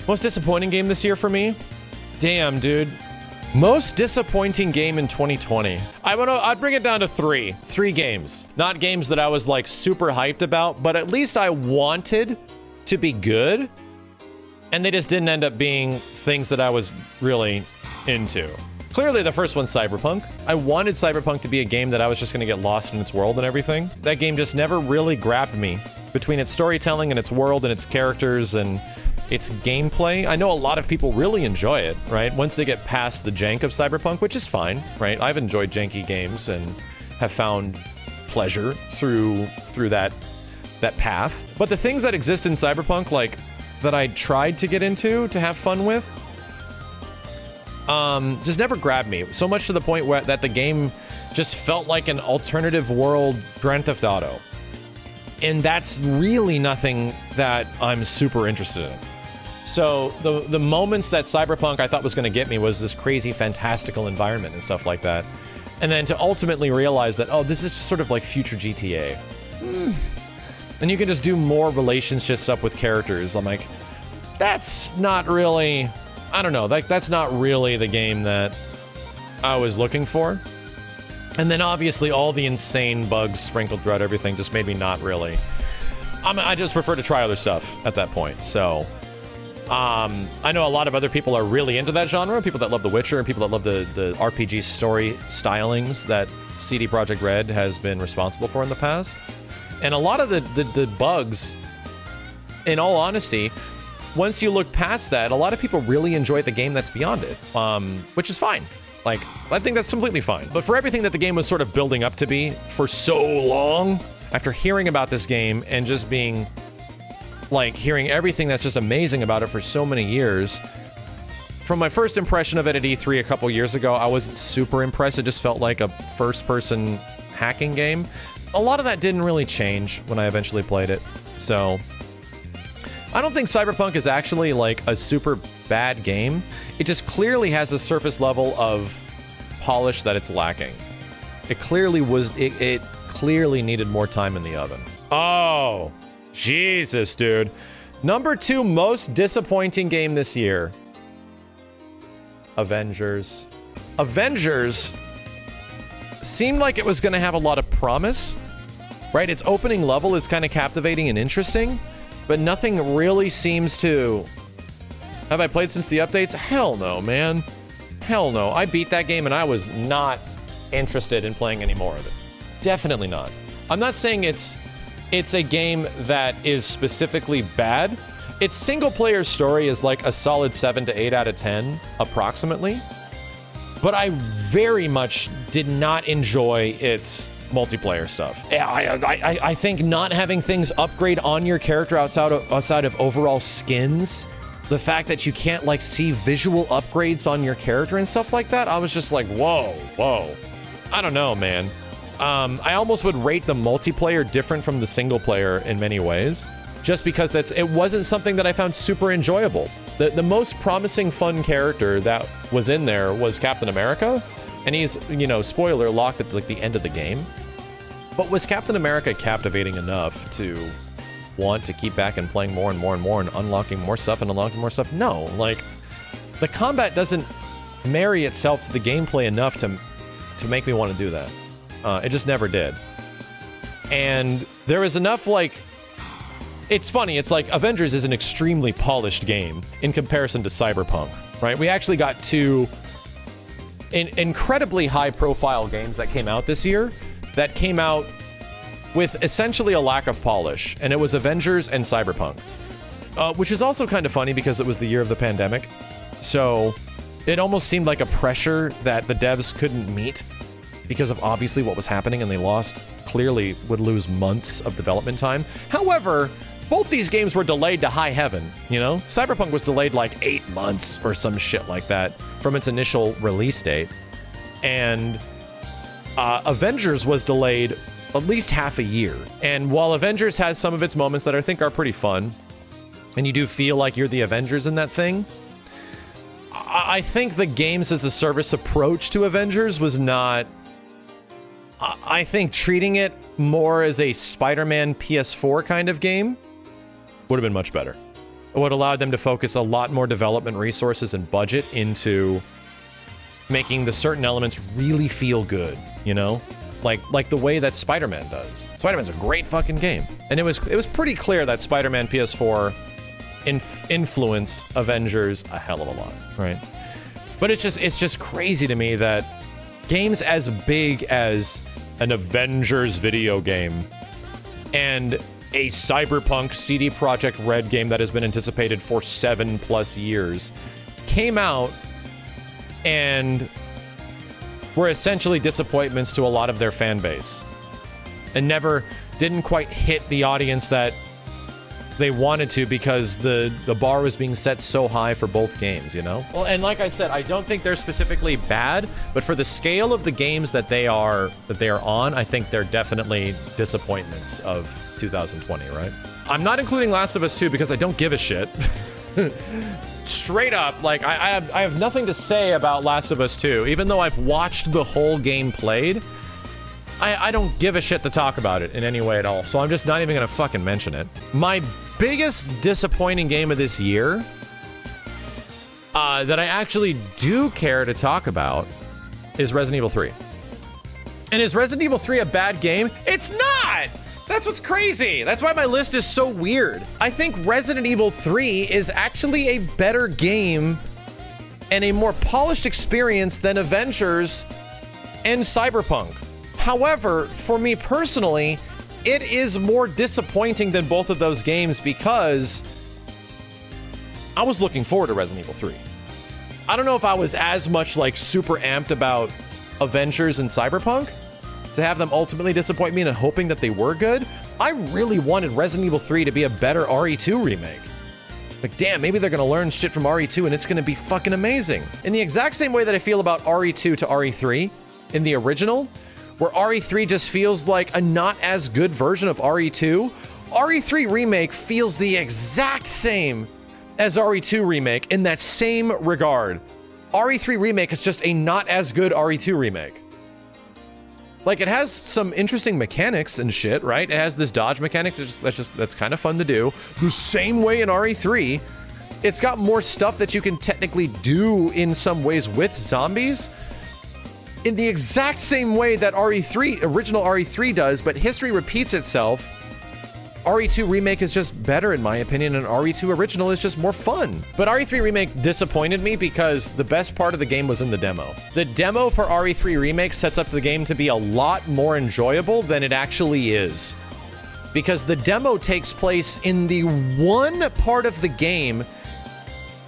Most disappointing game this year for me? Damn, dude. Most disappointing game in 2020. I'd bring it down to three. 3 games. Not games that I was like super hyped about, but at least I wanted to be good. And they just didn't end up being things that I was really into. Clearly, the first one's Cyberpunk. I wanted Cyberpunk to be a game that I was just going to get lost in its world and everything. That game just never really grabbed me between its storytelling and its world and its characters and its gameplay. I know a lot of people really enjoy it, right? Once they get past the jank of Cyberpunk, which is fine, right? I've enjoyed janky games and have found pleasure through that path. But the things that exist in Cyberpunk, like, that I tried to get into to have fun with, just never grabbed me. So much to the point where that the game just felt like an alternative world Grand Theft Auto. And that's really nothing that I'm super interested in. So the moments that Cyberpunk I thought was going to get me was this crazy fantastical environment and stuff like that. And then to ultimately realize that, oh, this is just sort of like future GTA. And you can just do more relationship stuff with characters. I'm like, that's not really, I don't know, that's not really the game that I was looking for. And then obviously all the insane bugs sprinkled throughout everything just made me not really. I just prefer to try other stuff at that point. So I know a lot of other people are really into that genre, people that love The Witcher and people that love the RPG story stylings that CD Projekt Red has been responsible for in the past. And a lot of the bugs, in all honesty, once you look past that, a lot of people really enjoy the game that's beyond it, which is fine. Like, I think that's completely fine. But for everything that the game was sort of building up to be for so long, after hearing about this game and just being, like, hearing everything that's just amazing about it for so many years, from my first impression of it at E3 a couple years ago, I wasn't super impressed. It just felt like a first-person hacking game. A lot of that didn't really change when I eventually played it. So I don't think Cyberpunk is actually like a super bad game. It just clearly has a surface level of polish that it's lacking. It clearly it clearly needed more time in the oven. Oh, Jesus, dude. Number 2 most disappointing game this year. Avengers. Avengers seemed like it was going to have a lot of promise, right? Its opening level is kind of captivating and interesting, but nothing really seems to... Have I played since the updates? Hell no, man. Hell no. I beat that game and I was not interested in playing any more of it. Definitely not. I'm not saying it's a game that is specifically bad. Its single-player story is like a solid 7 to 8 out of 10, approximately. But I very much did not enjoy its multiplayer stuff. I think not having things upgrade on your character outside of overall skins, the fact that you can't like see visual upgrades on your character and stuff like that, I was just like, whoa. I don't know, man. I almost would rate the multiplayer different from the single player in many ways, just because it wasn't something that I found super enjoyable. The most promising fun character that was in there was Captain America, and he's, you know, spoiler, locked at like the end of the game. But was Captain America captivating enough to want to keep back and playing more and more and more and unlocking more stuff and unlocking more stuff? No, like, the combat doesn't marry itself to the gameplay enough to make me want to do that. It just never did. And there was enough, like... It's funny, it's like Avengers is an extremely polished game in comparison to Cyberpunk, right? We actually got 2 incredibly high-profile games that came out this year that came out with essentially a lack of polish, and it was Avengers and Cyberpunk. Which is also kind of funny because it was the year of the pandemic, so it almost seemed like a pressure that the devs couldn't meet because of obviously what was happening, and they clearly would lose months of development time. However, both these games were delayed to high heaven, you know? Cyberpunk was delayed like 8 months or some shit like that from its initial release date. And Avengers was delayed at least half a year. And while Avengers has some of its moments that I think are pretty fun, and you do feel like you're the Avengers in that thing, I think the games as a service approach to Avengers was not... I think treating it more as a Spider-Man PS4 kind of game would have been much better. What allowed them to focus a lot more development resources and budget into making the certain elements really feel good, you know? Like the way that Spider-Man does. Spider-Man's a great fucking game. And it was pretty clear that Spider-Man PS4 influenced Avengers a hell of a lot, right? But it's just crazy to me that games as big as an Avengers video game and a Cyberpunk CD Projekt Red game that has been anticipated for 7+ years came out and were essentially disappointments to a lot of their fan base and didn't quite hit the audience that they wanted to because the bar was being set so high for both games, you know? Well, and like I said, I don't think they're specifically bad, but for the scale of the games that they are on, I think they're definitely disappointments of 2020, right? I'm not including Last of Us 2 because I don't give a shit. Straight up, like, I have nothing to say about Last of Us 2. Even though I've watched the whole game played, I don't give a shit to talk about it in any way at all. So I'm just not even gonna fucking mention it. My biggest disappointing game of this year, that I actually do care to talk about, is Resident Evil 3. And is Resident Evil 3 a bad game? It's not! That's what's crazy. That's why my list is so weird. I think Resident Evil 3 is actually a better game and a more polished experience than Avengers and Cyberpunk. However, for me personally, it is more disappointing than both of those games because I was looking forward to Resident Evil 3. I don't know if I was as much like super amped about Avengers and Cyberpunk to have them ultimately disappoint me and hoping that they were good. I really wanted Resident Evil 3 to be a better RE2 remake. Like, damn, maybe they're gonna learn shit from RE2 and it's gonna be fucking amazing. In the exact same way that I feel about RE2 to RE3 in the original, where RE3 just feels like a not as good version of RE2, RE3 Remake feels the exact same as RE2 Remake in that same regard. RE3 Remake is just a not as good RE2 Remake. Like, it has some interesting mechanics and shit, right? It has this dodge mechanic that's kind of fun to do. The same way in RE3, it's got more stuff that you can technically do in some ways with zombies in the exact same way that original RE3 does, but history repeats itself. RE2 Remake is just better in my opinion, and RE2 Original is just more fun. But RE3 Remake disappointed me because the best part of the game was in the demo. The demo for RE3 Remake sets up the game to be a lot more enjoyable than it actually is. Because the demo takes place in the one part of the game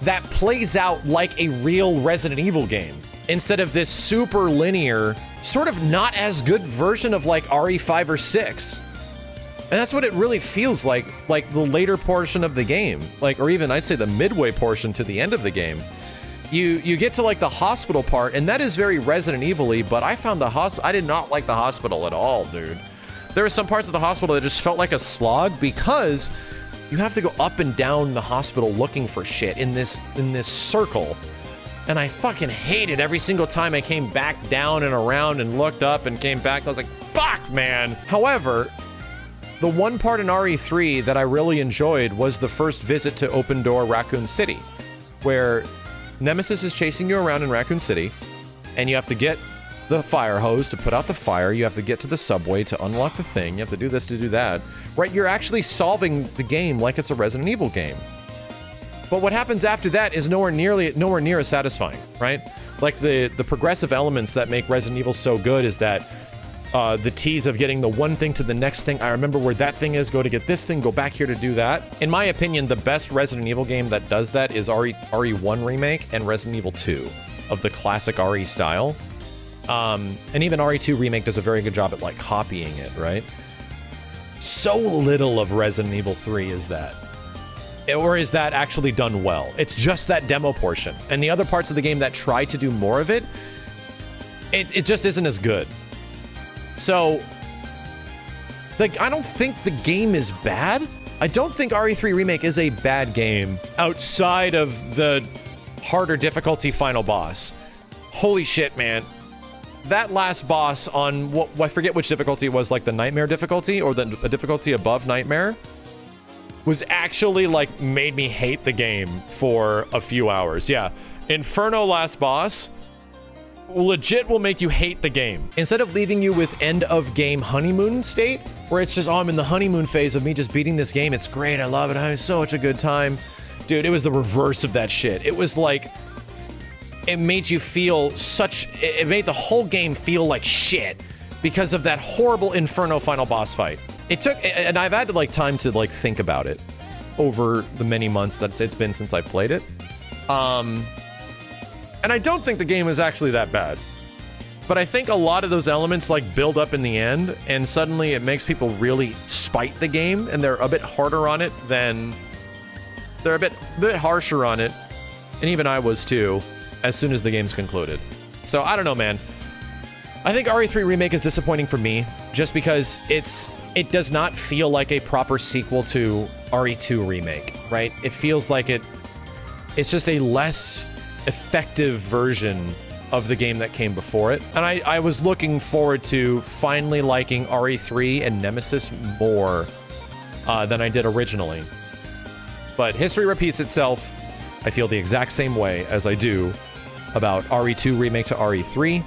that plays out like a real Resident Evil game, instead of this super linear, sort of not as good version of like RE5 or 6. And that's what it really feels like the later portion of the game, like, or even I'd say the midway portion to the end of the game. You get to like the hospital part, and that is very Resident Evil-y, but I found I did not like the hospital at all, dude. There were some parts of the hospital that just felt like a slog because you have to go up and down the hospital looking for shit in this circle. And I fucking hated every single time I came back down and around and looked up and came back. I was like, fuck, man. However, the one part in RE3 that I really enjoyed was the first visit to Open Door Raccoon City, where Nemesis is chasing you around in Raccoon City, and you have to get the fire hose to put out the fire, you have to get to the subway to unlock the thing, you have to do this to do that, right? You're actually solving the game like it's a Resident Evil game. But what happens after that is nowhere near as satisfying, right? Like the progressive elements that make Resident Evil so good is that the tease of getting the one thing to the next thing. I remember where that thing is, go to get this thing, go back here to do that. In my opinion, the best Resident Evil game that does that is RE1 Remake and Resident Evil 2 of the classic RE style. And even RE2 Remake does a very good job at like copying it, right? So little of Resident Evil 3 is that. Or is that actually done well? It's just that demo portion. And the other parts of the game that try to do more of it, it just isn't as good. So, like, I don't think the game is bad. I don't think RE3 Remake is a bad game outside of the harder difficulty final boss. Holy shit, man. That last boss on, I forget which difficulty it was, like the Nightmare difficulty or a difficulty above Nightmare. was actually like made me hate the game for a few hours. Yeah, Inferno Last Boss legit will make you hate the game. Instead of leaving you with end of game honeymoon state, where it's just, oh, I'm in the honeymoon phase of me just beating this game. It's great. I love it. I'm having such a good time. Dude, it was the reverse of that shit. It was like, it made you feel it made the whole game feel like shit because of that horrible Inferno final boss fight. It took, and I've had like time to like think about it over the many months that it's been since I played it. And I don't think the game is actually that bad. But I think a lot of those elements like build up in the end, and suddenly it makes people really spite the game, and they're a bit harder on it than... They're a bit harsher on it, and even I was too, as soon as the game's concluded. So I don't know, man. I think RE3 Remake is disappointing for me, just because it does not feel like a proper sequel to RE2 Remake, right? It feels like it's just a less effective version of the game that came before it. And I was looking forward to finally liking RE3 and Nemesis more than I did originally. But history repeats itself. I feel the exact same way as I do about RE2 Remake to RE3,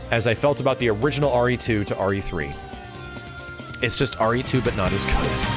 as I felt about the original RE2 to RE3. It's just RE2, but not as good.